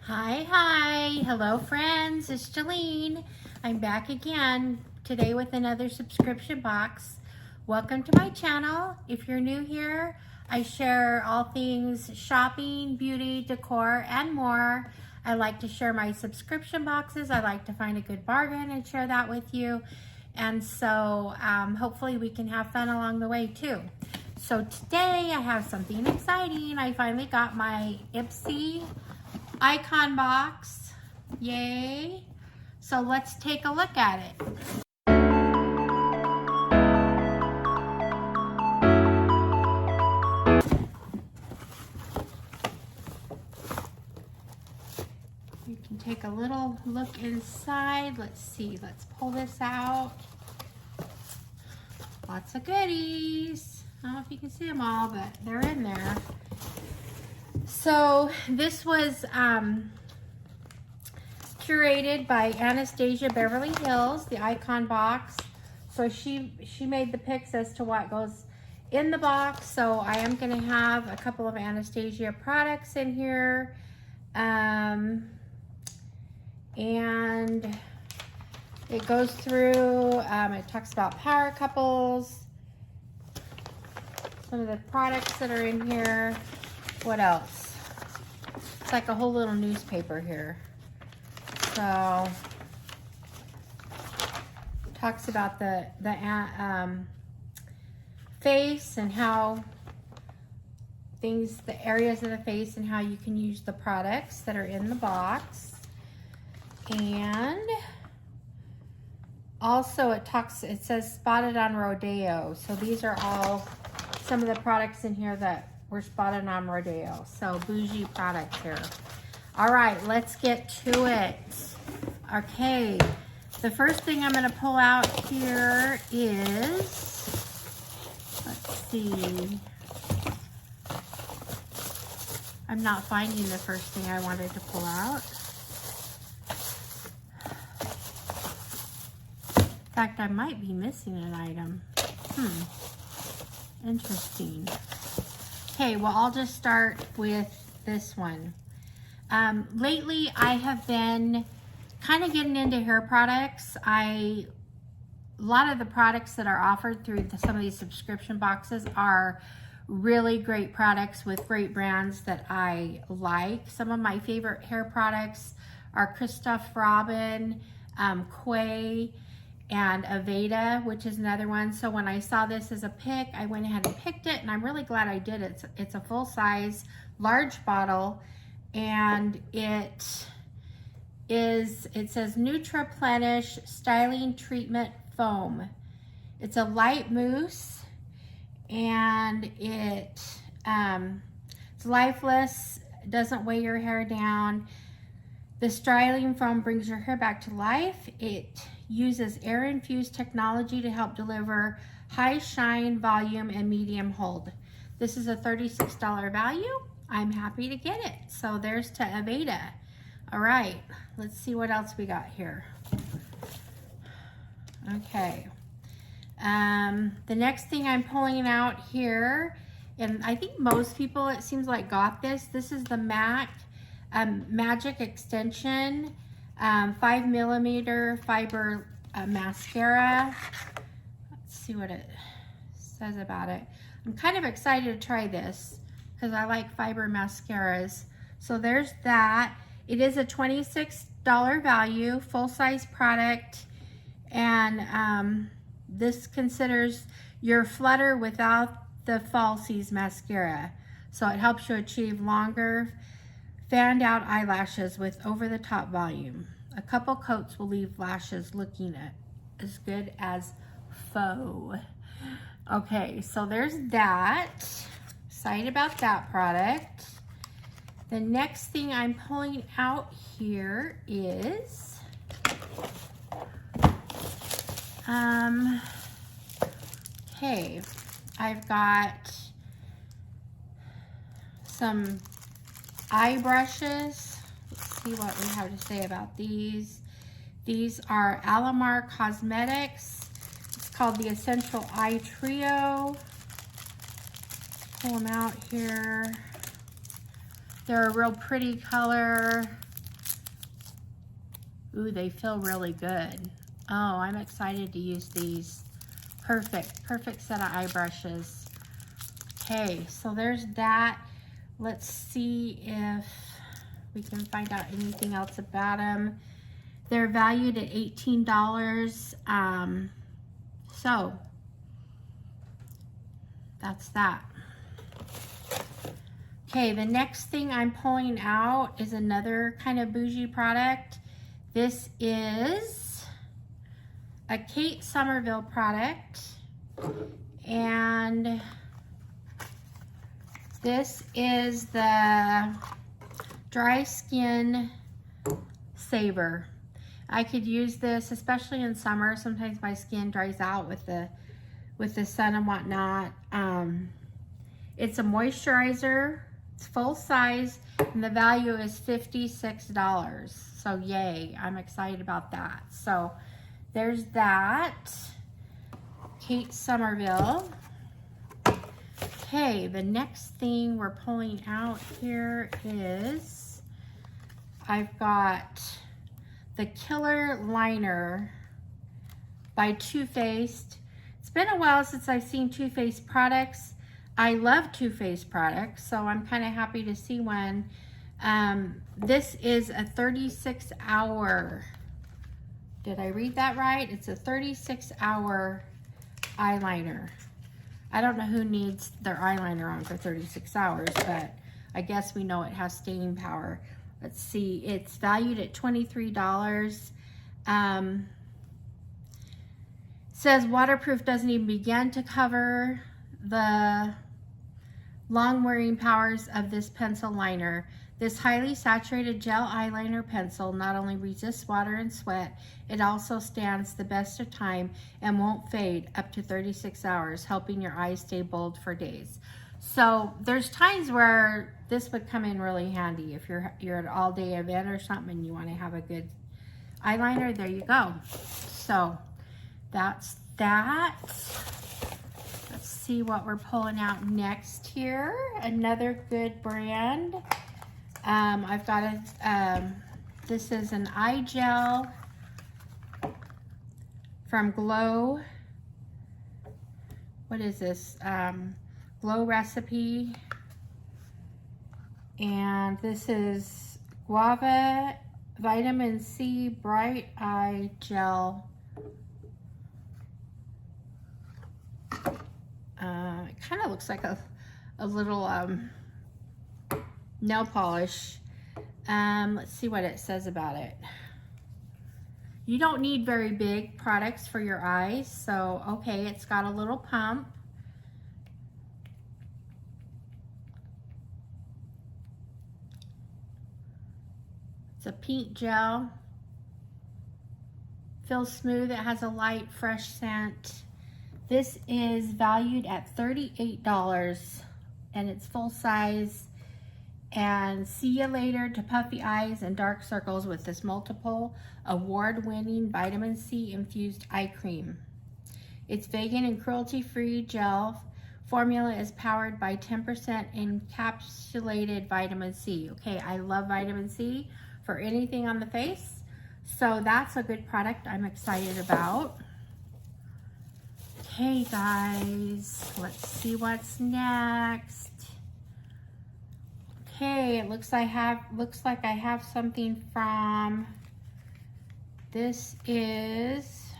Hi, hello friends, it's Jolene. I'm back again today with another subscription box. Welcome to my channel. If you're new here, I share all things shopping, beauty, decor, and more. I like to share my subscription boxes. I like to find a good bargain and share that with you. And so hopefully we can have fun along the way too. So today I have something exciting. I finally got my IPSY ICON box. Yay. So let's take a look at it. You can take a little look inside. Let's see. Let's pull this out. Lots of goodies. I don't know if you can see them all, but they're in there. So this was curated by Anastasia Beverly Hills, the Icon box. So she made the picks as to what goes in the box. So I am going to have a couple of Anastasia products in here. And it goes through, it talks about power couples, some of the products that are in here. What else? It's like a whole little newspaper here. So talks about the face and how things, the areas of the face and how you can use the products that are in the box. And also it says spotted on Rodeo. So these are all some of the products in here that were spotted on Rodeo. So bougie products here. All right, let's get to it. Okay, the first thing I'm gonna pull out here is, let's see. I'm not finding the first thing I wanted to pull out. In fact, I might be missing an item. Interesting. Okay, well, I'll just start with this one. Lately, I have been kind of getting into hair products. A lot of the products that are offered through some of these subscription boxes are really great products with great brands that I like. Some of my favorite hair products are Christoph Robin, Quay, and Aveda, which is another one. So when I saw this as a pick, I went ahead and picked it, and I'm really glad I did. It's a full-size, large bottle, and it says Nutriplenish Styling Treatment Foam. It's a light mousse, and it's lifeless, doesn't weigh your hair down. The styling foam brings your hair back to life. It uses air-infused technology to help deliver high shine, volume, and medium hold. This is a $36 value. I'm happy to get it. So there's to Aveda. All right, let's see what else we got here. Okay. The next thing I'm pulling out here, and I think most people, it seems like, got this. This is the MAC Magic Extension 5mm fiber mascara. Let's see what it says about it. I'm kind of excited to try this because I like fiber mascaras. So there's that. It is a $26 value, full-size product, and this considers your Flutter without the falsies mascara. So it helps you achieve longer fanned out eyelashes with over-the-top volume. A couple coats will leave lashes looking as good as faux. Okay, so there's that. Excited about that product. The next thing I'm pulling out here is okay, I've got some eye brushes. Let's see what we have to say about these. These are Alamar Cosmetics. It's called the Essential Eye Trio. Pull them out here. They're a real pretty color. Ooh, they feel really good. Oh, I'm excited to use these. Perfect set of eye brushes. Okay, so there's that. Let's see if we can find out anything else about them. They're valued at $18. So that's that. Okay, the next thing I'm pulling out is another kind of bougie product. This is a Kate Somerville product, and this is the Dry Skin Saver. I could use this, especially in summer. Sometimes my skin dries out with the sun and whatnot. It's a moisturizer. It's full size, and the value is $56. So yay, I'm excited about that. So there's that. Kate Somerville. Okay, the next thing we're pulling out here is I've got the Killer Liner by Too Faced. It's been a while since I've seen Too Faced products. I love Too Faced products, so I'm kind of happy to see one. This is a 36-hour, did I read that right? It's a 36-hour eyeliner. I don't know who needs their eyeliner on for 36 hours, but I guess we know it has staying power. Let's see, it's valued at $23. Says waterproof doesn't even begin to cover the long wearing powers of this pencil liner. This highly saturated gel eyeliner pencil not only resists water and sweat, it also stands the best of time and won't fade up to 36 hours, helping your eyes stay bold for days. So there's times where this would come in really handy if you're at an all-day event or something and you want to have a good eyeliner. There you go. So that's that. Let's see what we're pulling out next here. Another good brand. I've got this is an eye gel from Glow. What is this? Glow Recipe. And this is Guava Vitamin C Bright Eye Gel. It kind of looks like a little nail polish. Let's see what it says about it. You don't need very big products for your eyes, so okay, it's got a little pump. It's a pink gel. Feels smooth. It has a light, fresh scent. This is valued at $38, and it's full size. And see you later to puffy eyes and dark circles with this multiple award-winning vitamin C infused eye cream. Its vegan and cruelty-free gel formula is powered by 10% encapsulated vitamin C. Okay, I love vitamin C for anything on the face, so that's a good product I'm excited about. Okay guys, let's see what's next. Okay, it looks like I have something from, this is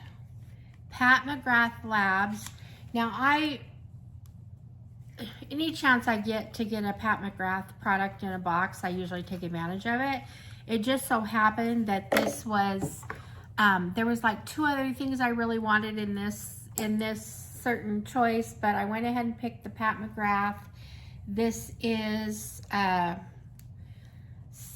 Pat McGrath Labs. Now any chance I get to get a Pat McGrath product in a box, I usually take advantage of it. It just so happened that this was, there was like 2 other things I really wanted in this certain choice, but I went ahead and picked the Pat McGrath. This is,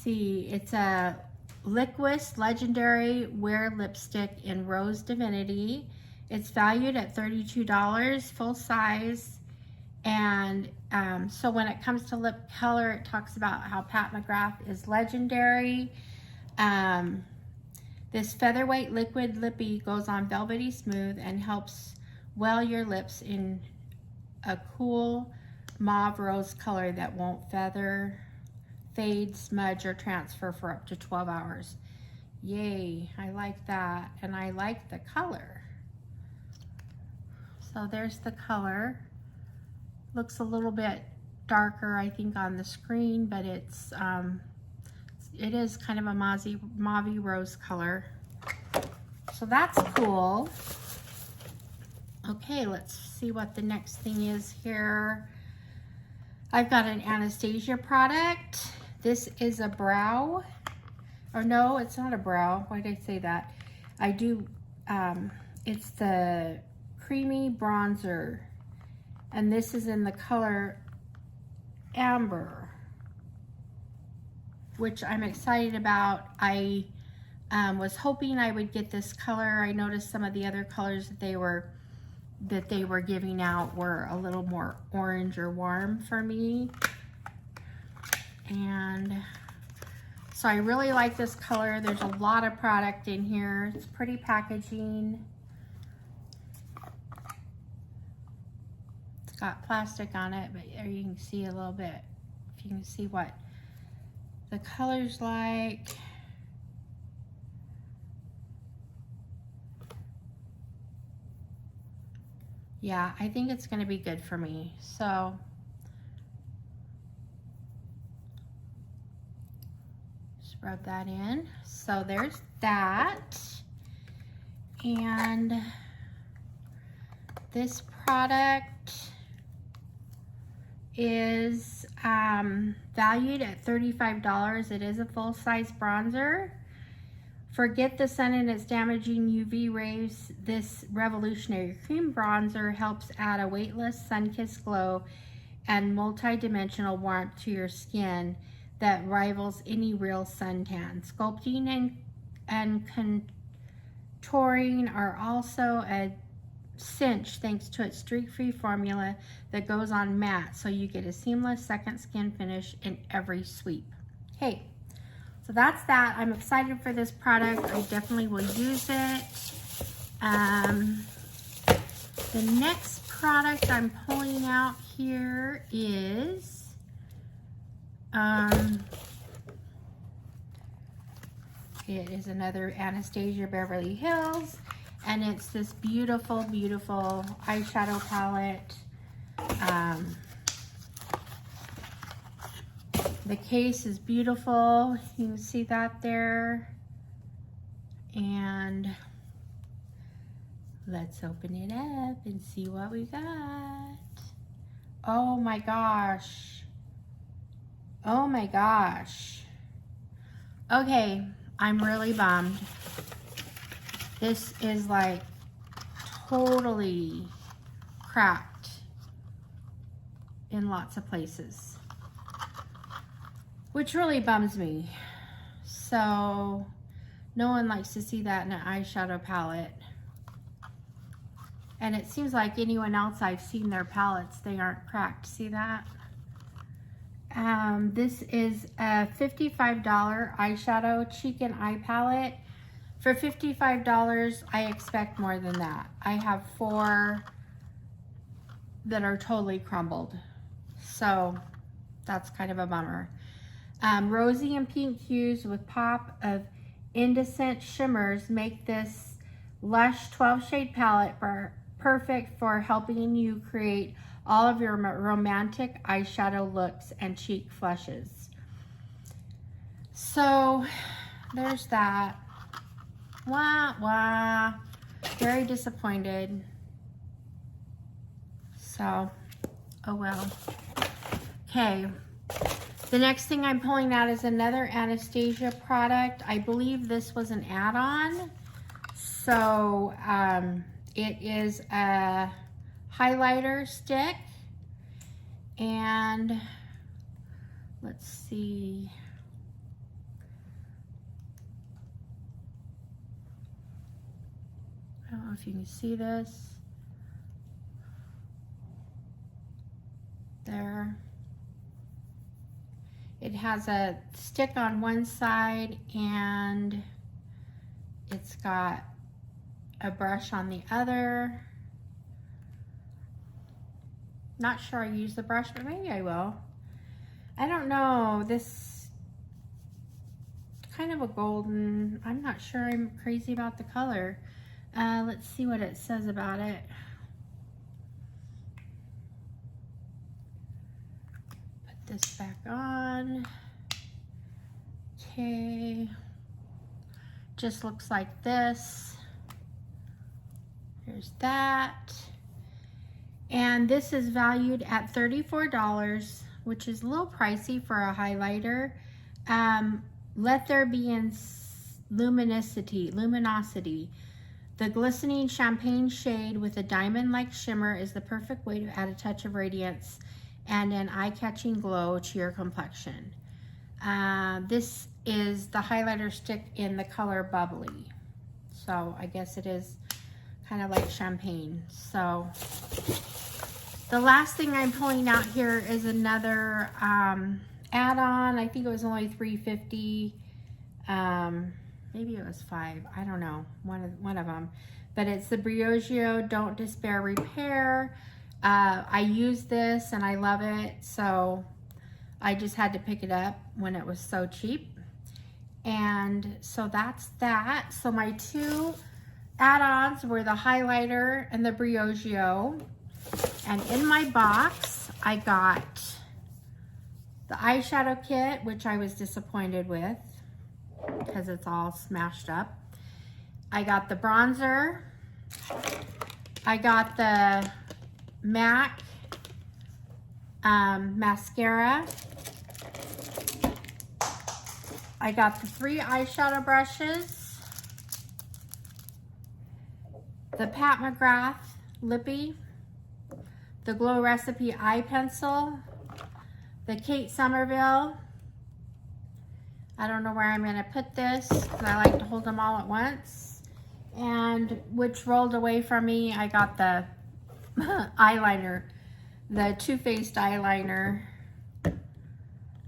it's a Liquis Legendary Wear Lipstick in Rose Divinity. It's valued at $32, full size. And so when it comes to lip color, it talks about how Pat McGrath is legendary. This featherweight liquid lippy goes on velvety smooth and helps well your lips in a cool mauve rose color that won't feather, fade, smudge, or transfer for up to 12 hours. Yay, I like that, and I like the color. So there's the color. Looks a little bit darker, I think, on the screen, but it is kind of a mauve rose color. So that's cool. Okay, let's see what the next thing is here. I've got an Anastasia product. This is a brow. Or no, it's not a brow. Why did I say that? I do, it's the creamy bronzer. And this is in the color Amber, which I'm excited about. I was hoping I would get this color. I noticed some of the other colors that they were giving out were a little more orange or warm for me. And so I really like this color. There's a lot of product in here. It's pretty packaging. It's got plastic on it, but there you can see a little bit. If you can see what the color's like. Yeah, I think it's gonna be good for me. So just rub that in. So there's that. And this product is valued at $35. It is a full-size bronzer. Forget the sun and its damaging UV rays. This revolutionary cream bronzer helps add a weightless, sun-kissed glow and multi-dimensional warmth to your skin that rivals any real suntan. Sculpting and contouring are also a cinch thanks to its streak-free formula that goes on matte, so you get a seamless second skin finish in every sweep. Okay. So that's that. I'm excited for this product. I definitely will use it. The next product I'm pulling out here is it is another Anastasia Beverly Hills, and it's this beautiful, beautiful eyeshadow palette. The case is beautiful. You can see that there. And let's open it up and see what we got. Oh my gosh. Oh my gosh. Okay, I'm really bummed. This is like totally cracked in lots of places, which really bums me. So no one likes to see that in an eyeshadow palette. And it seems like anyone else I've seen their palettes, they aren't cracked. See that? This is a $55 eyeshadow cheek and eye palette. For $55, I expect more than that. I have 4 that are totally crumbled. So that's kind of a bummer. Rosy and pink hues with pop of indecent shimmers make this lush 12-shade palette perfect for helping you create all of your romantic eyeshadow looks and cheek flushes. So there's that. Wah, wah. Very disappointed. So, oh well. Okay. The next thing I'm pulling out is another Anastasia product. I believe this was an add-on. So it is a highlighter stick. And let's see. I don't know if you can see this. There. It has a stick on one side and it's got a brush on the other. Not sure I use the brush, but maybe I will. I don't know. This kind of a golden. I'm not sure I'm crazy about the color. Let's see what it says about it. Put this back on. Okay. Just looks like this. There's that. And this is valued at $34, which is a little pricey for a highlighter. Let there be in luminosity. The glistening champagne shade with a diamond-like shimmer is the perfect way to add a touch of radiance and an eye-catching glow to your complexion. This is the highlighter stick in the color Bubbly. So I guess it is kind of like champagne. So the last thing I'm pulling out here is another add-on. I think it was only $3.50. Maybe it was $5. I don't know. One of them. But it's the Briogeo Don't Despair Repair. I use this and I love it. So I just had to pick it up when it was so cheap. And so that's that. So my two add-ons were the highlighter and the Briogeo. And in my box, I got the eyeshadow kit, which I was disappointed with because it's all smashed up. I got the bronzer. I got the MAC mascara. I got the 3 eyeshadow brushes. The Pat McGrath Lippy. The Glow Recipe eye pencil. The Kate Somerville. I don't know where I'm going to put this because I like to hold them all at once. And which rolled away from me, I got the eyeliner, the Too Faced eyeliner.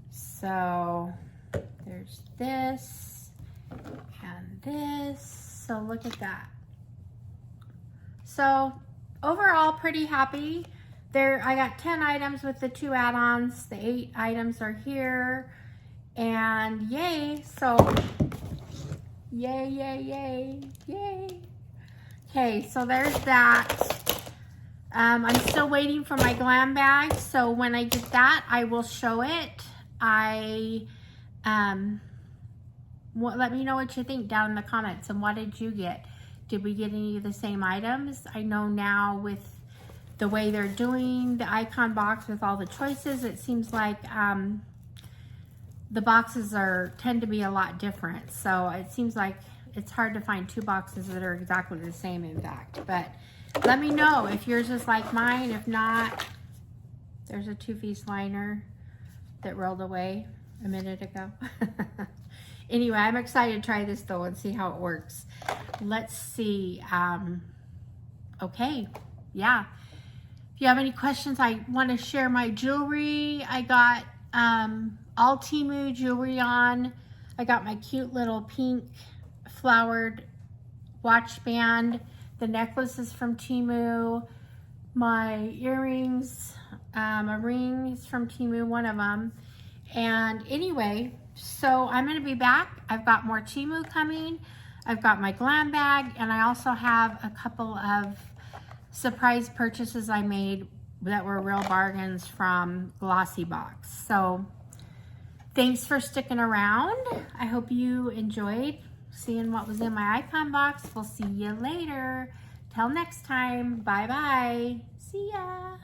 So there's this and this. So look at that. So overall, pretty happy. There, I got 10 items with the 2 add-ons. The 8 items are here. And yay, so yay, yay, yay, yay. Okay, so there's that. I'm still waiting for my glam bag. So when I get that, I will show it. Let me know what you think down in the comments. And what did you get? Did we get any of the same items? I know now with the way they're doing the icon box with all the choices, it seems like the boxes tend to be a lot different. So it seems like it's hard to find 2 boxes that are exactly the same, in fact. But let me know if yours is like mine. If not, there's a Too Faced liner that rolled away a minute ago. Anyway, I'm excited to try this though and see how it works. Let's see. Okay, yeah. If you have any questions, I want to share my jewelry. I got all Temu jewelry on. I got my cute little pink flowered watch band. The necklace is from Temu. My earrings, a ring is from Temu, one of them. And anyway, so I'm going to be back. I've got more Temu coming. I've got my glam bag, and I also have a couple of surprise purchases I made that were real bargains from Glossy Box. So thanks for sticking around. I hope you enjoyed seeing what was in my icon box. We'll see you later. Till next time. Bye-bye. See ya.